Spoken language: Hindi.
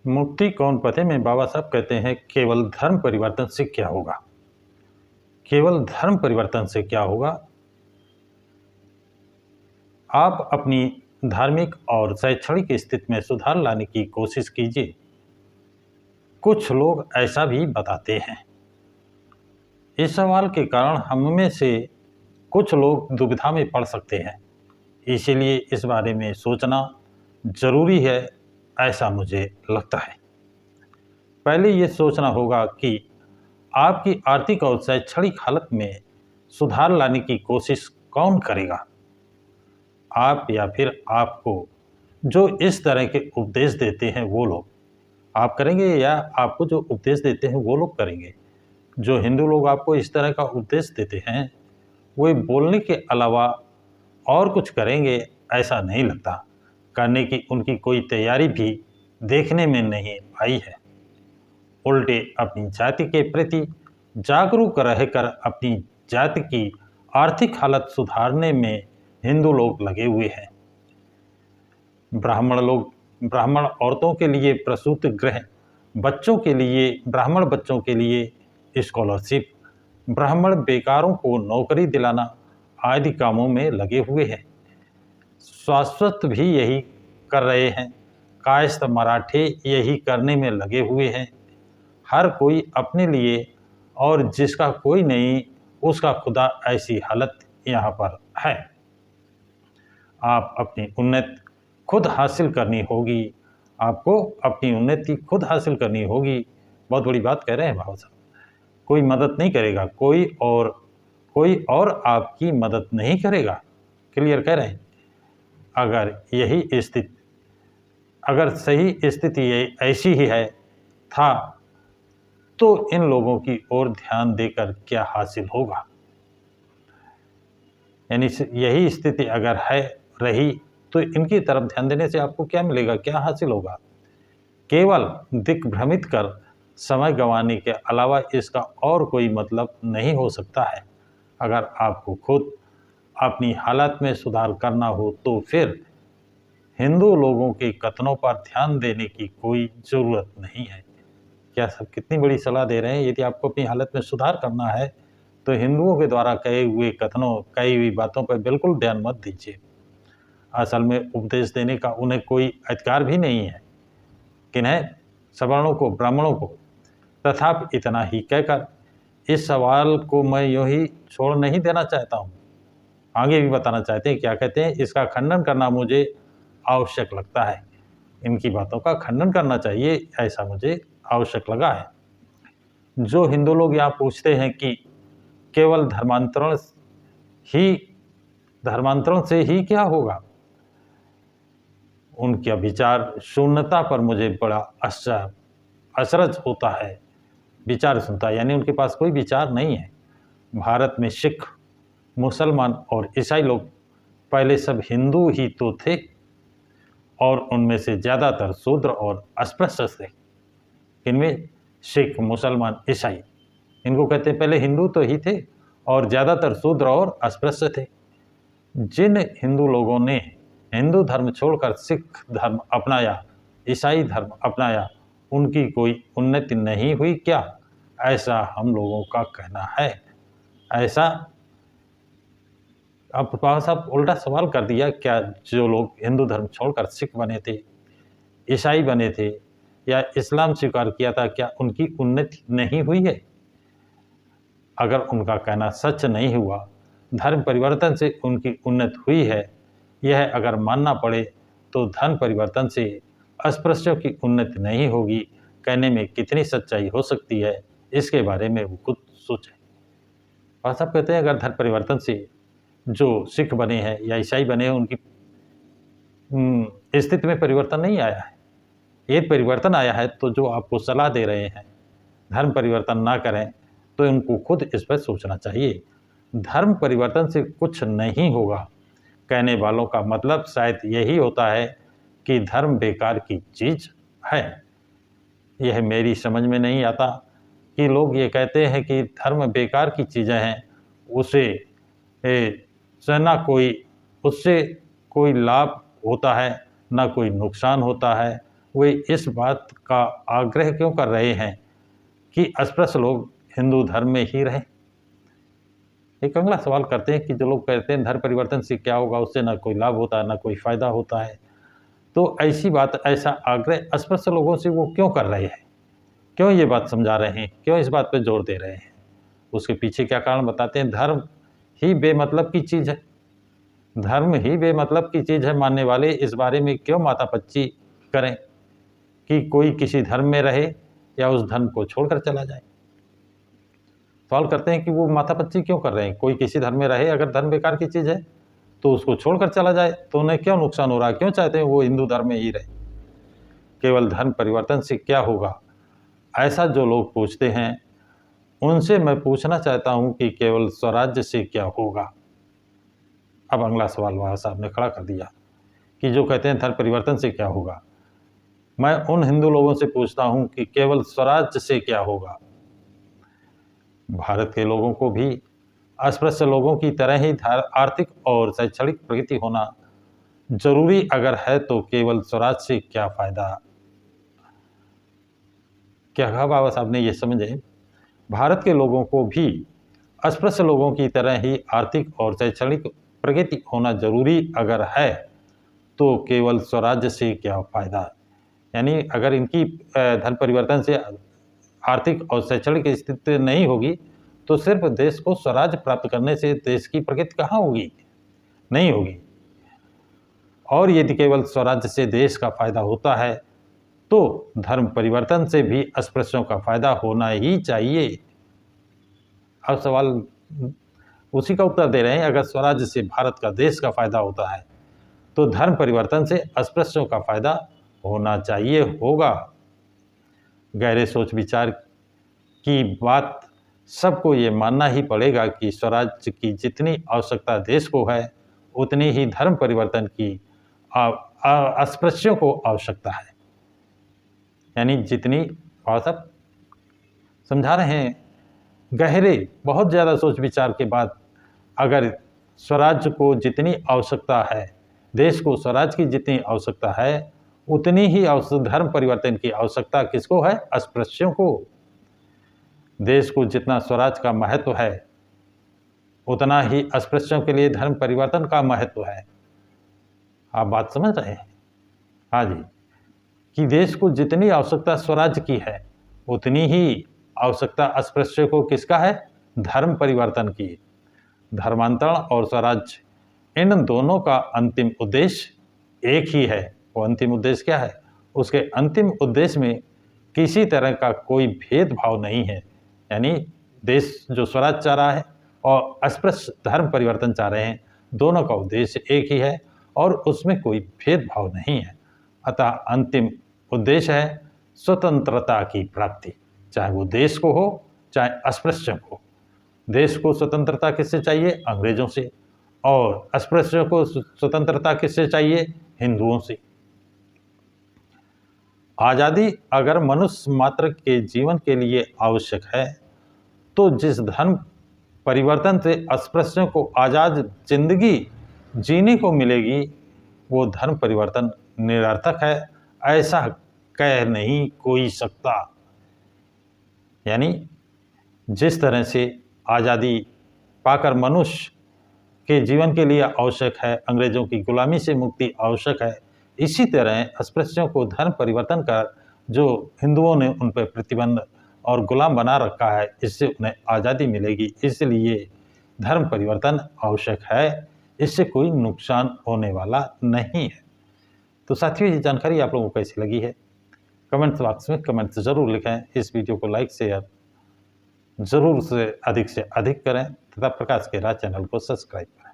मुक्ति कौन पथे में बाबा साहब कहते हैं केवल धर्म परिवर्तन से क्या होगा। केवल धर्म परिवर्तन से क्या होगा। आप अपनी धार्मिक और शैक्षणिक स्थिति में सुधार लाने की कोशिश कीजिए। कुछ लोग ऐसा भी बताते हैं। इस सवाल के कारण हम में से कुछ लोग दुविधा में पड़ सकते हैं, इसीलिए इस बारे में सोचना जरूरी है, ऐसा मुझे लगता है। पहले ये सोचना होगा कि आपकी आर्थिक और शैक्षणिक हालत में सुधार लाने की कोशिश कौन करेगा, आप या फिर आपको जो इस तरह के उपदेश देते हैं वो लोग। आप करेंगे या आपको जो उपदेश देते हैं वो लोग करेंगे। जो हिंदू लोग आपको इस तरह का उपदेश देते हैं वो बोलने के अलावा और कुछ करेंगे ऐसा नहीं लगता। करने की उनकी कोई तैयारी भी देखने में नहीं आई है। उल्टे अपनी जाति के प्रति जागरूक रहकर अपनी जाति की आर्थिक हालत सुधारने में हिंदू लोग लगे हुए हैं। ब्राह्मण औरतों के लिए प्रसूति गृह, बच्चों के लिए ब्राह्मण बच्चों के लिए स्कॉलरशिप, ब्राह्मण बेकारों को नौकरी दिलाना आदि कामों में लगे हुए हैं। शाश्वत भी यही कर रहे हैं। कायस्थ मराठे यही करने में लगे हुए हैं। हर कोई अपने लिए और जिसका कोई नहीं उसका खुदा, ऐसी हालत यहाँ पर है। आप अपनी उन्नति खुद हासिल करनी होगी। आपको अपनी उन्नति खुद हासिल करनी होगी। बहुत बड़ी बात कह रहे हैं बाबा साहब। कोई मदद नहीं करेगा, कोई और आपकी मदद नहीं करेगा। क्लियर कह रहे हैं। अगर सही स्थिति ऐसी ही है था तो इन लोगों की ओर ध्यान देकर क्या हासिल होगा। यानी यही स्थिति अगर रही तो इनकी तरफ ध्यान देने से आपको क्या मिलेगा, क्या हासिल होगा। केवल दिग्भ्रमित कर समय गंवाने के अलावा इसका और कोई मतलब नहीं हो सकता है। अगर आपको खुद अपनी हालत में सुधार करना हो तो फिर हिंदू लोगों के कथनों पर ध्यान देने की कोई ज़रूरत नहीं है। क्या सब कितनी बड़ी सलाह दे रहे हैं। यदि आपको अपनी हालत में सुधार करना है तो हिंदुओं के द्वारा कहे हुए कथनों, कही हुई बातों पर बिल्कुल ध्यान मत दीजिए। असल में उपदेश देने का उन्हें कोई अधिकार भी नहीं है। किन्हें? सवर्णों को, ब्राह्मणों को। तथापि इतना ही कहकर इस सवाल को मैं यूँ ही छोड़ नहीं देना चाहता हूँ। आगे भी बताना चाहते हैं। क्या कहते हैं, इसका खंडन करना मुझे आवश्यक लगता है। इनकी बातों का खंडन करना चाहिए, ऐसा मुझे आवश्यक लगा है। जो हिंदू लोग यहाँ पूछते हैं कि केवल धर्मांतरण से ही क्या होगा, उनका विचार शून्यता पर मुझे बड़ा अचरज होता है। विचार सुनता, यानी उनके पास कोई विचार नहीं है। भारत में सिख, मुसलमान और ईसाई लोग पहले सब हिंदू ही तो थे और उनमें से ज़्यादातर शूद्र और अस्पृश्य थे। इनमें सिख, मुसलमान, ईसाई, इनको कहते हैं पहले हिंदू तो ही थे और ज़्यादातर शूद्र और अस्पृश्य थे। जिन हिंदू लोगों ने हिंदू धर्म छोड़कर सिख धर्म अपनाया, ईसाई धर्म अपनाया, उनकी कोई उन्नति नहीं हुई क्या, ऐसा हम लोगों का कहना है। ऐसा अब बाबा साहब उल्टा सवाल कर दिया, क्या जो लोग हिंदू धर्म छोड़कर सिख बने थे, ईसाई बने थे या इस्लाम स्वीकार किया था, क्या उनकी उन्नति नहीं हुई है। अगर उनका कहना सच नहीं हुआ, धर्म परिवर्तन से उनकी उन्नति हुई है, यह अगर मानना पड़े तो धर्म परिवर्तन से अस्पृश्यों की उन्नति नहीं होगी, कहने में कितनी सच्चाई हो सकती है, इसके बारे में वो खुद सोचें। बाबा साहब कहते हैं अगर धर्म परिवर्तन से जो सिख बने हैं या ईसाई बने हैं उनकी स्थिति में परिवर्तन नहीं आया है। ये परिवर्तन आया है तो जो आपको सलाह दे रहे हैं धर्म परिवर्तन ना करें, तो उनको खुद इस पर सोचना चाहिए। धर्म परिवर्तन से कुछ नहीं होगा कहने वालों का मतलब शायद यही होता है कि धर्म बेकार की चीज़ है। यह मेरी समझ में नहीं आता कि लोग ये कहते हैं कि धर्म बेकार की चीज़ें हैं, उससे कोई लाभ होता है, ना कोई नुकसान होता है, वे इस बात का आग्रह क्यों कर रहे हैं कि अस्पृश्य लोग हिंदू धर्म में ही रहें? एक अगला सवाल करते हैं कि जो लोग कहते हैं धर्म परिवर्तन से क्या होगा, उससे ना कोई लाभ होता है ना कोई फायदा होता है, तो ऐसी बात, ऐसा आग्रह अस्पृश्य लोगों से वो क्यों कर रहे हैं, क्यों ये बात समझा रहे हैं, क्यों इस बात पर जोर दे रहे हैं? उसके पीछे क्या कारण बताते हैं? धर्म ही बेमतलब की चीज़ है, धर्म ही बेमतलब की चीज़ है, मानने वाले इस बारे में क्यों माथापच्ची करें कि कोई किसी धर्म में रहे या उस धर्म को छोड़कर चला जाए? सवाल करते हैं कि वो माथापच्ची क्यों कर रहे हैं? कोई किसी धर्म में रहे, अगर धर्म बेकार की चीज़ है तो उसको छोड़कर चला जाए, तो उन्हें क्यों नुकसान हो रहा है? क्यों चाहते हैं वो हिंदू धर्म में ही रहे? केवल धर्म परिवर्तन से क्या होगा, ऐसा जो लोग पूछते हैं उनसे मैं पूछना चाहता हूं कि केवल स्वराज्य से क्या होगा? अब अगला सवाल बाबा साहब ने खड़ा कर दिया कि जो कहते हैं धर्म परिवर्तन से क्या होगा। मैं उन हिंदू लोगों से पूछता हूं कि केवल स्वराज्य से क्या होगा? भारत के लोगों को भी अस्पृश्य लोगों की तरह ही आर्थिक और शैक्षणिक प्रगति होना जरूरी अगर है, तो केवल स्वराज से क्या फायदा? क्या कहा बाबा साहब ने? ये समझे, भारत के लोगों को भी अस्पृश्य लोगों की तरह ही आर्थिक और शैक्षणिक प्रगति होना जरूरी अगर है, तो केवल स्वराज्य से क्या फायदा? यानी अगर इनकी धर्म परिवर्तन से आर्थिक और शैक्षणिक स्थिति नहीं होगी, तो सिर्फ देश को स्वराज प्राप्त करने से देश की प्रगति कहाँ होगी? नहीं होगी। और यदि केवल स्वराज्य से देश का फायदा होता है, तो धर्म परिवर्तन से भी अस्पृश्यों का फायदा होना ही चाहिए। अब सवाल उसी का उत्तर दे रहे हैं, अगर स्वराज्य से भारत का, देश का फायदा होता है, तो धर्म परिवर्तन से अस्पृश्यों का फायदा होना चाहिए, होगा। गहरे सोच विचार की बात, सबको ये मानना ही पड़ेगा कि स्वराज्य की जितनी आवश्यकता देश को है, उतनी ही धर्म परिवर्तन की अस्पृश्यों को आवश्यकता है। यानी जितनी, और सब समझा रहे हैं, गहरे बहुत ज़्यादा सोच विचार के बाद अगर स्वराज्य को जितनी आवश्यकता है, देश को स्वराज की जितनी आवश्यकता है, उतनी ही धर्म परिवर्तन की आवश्यकता किसको है? अस्पृश्यों को। देश को जितना स्वराज का महत्व है, उतना ही अस्पृश्यों के लिए धर्म परिवर्तन का महत्व है। आप बात समझ रहे हैं? हाँ जी, कि देश को जितनी आवश्यकता स्वराज की है, उतनी ही आवश्यकता अस्पृश्य को किसका है? धर्म परिवर्तन की। धर्मांतरण और स्वराज्य, इन दोनों का अंतिम उद्देश्य एक ही है। वो अंतिम उद्देश्य क्या है? उसके अंतिम उद्देश्य में किसी तरह का कोई भेदभाव नहीं है। यानी देश जो स्वराज चाह रहा है और अस्पृश्य धर्म परिवर्तन चाह रहे हैं, दोनों का उद्देश्य एक ही है और उसमें कोई भेदभाव नहीं है। अतः अंतिम उद्देश्य है स्वतंत्रता की प्राप्ति, चाहे वो देश को हो चाहे अस्पृश्यों को। देश को स्वतंत्रता किससे चाहिए? अंग्रेजों से। और अस्पृश्यों को स्वतंत्रता किससे चाहिए? हिंदुओं से। आज़ादी अगर मनुष्य मात्र के जीवन के लिए आवश्यक है, तो जिस धर्म परिवर्तन से अस्पृश्यों को आज़ाद जिंदगी जीने को मिलेगी, वो धर्म परिवर्तन निरर्थक है, ऐसा कह नहीं कोई सकता। यानी जिस तरह से आज़ादी पाकर मनुष्य के जीवन के लिए आवश्यक है, अंग्रेजों की गुलामी से मुक्ति आवश्यक है, इसी तरह अस्पृश्यों को धर्म परिवर्तन कर जो हिंदुओं ने उन पर प्रतिबंध और गुलाम बना रखा है, इससे उन्हें आज़ादी मिलेगी। इसलिए धर्म परिवर्तन आवश्यक है, इससे कोई नुकसान होने वाला नहीं है। तो साथियों, ये जानकारी आप लोगों को कैसी लगी है? कमेंट्स बॉक्स में कमेंट्स ज़रूर लिखें। इस वीडियो को लाइक शेयर ज़रूर से अधिक करें तथा प्रकाश के राज चैनल को सब्सक्राइब करें।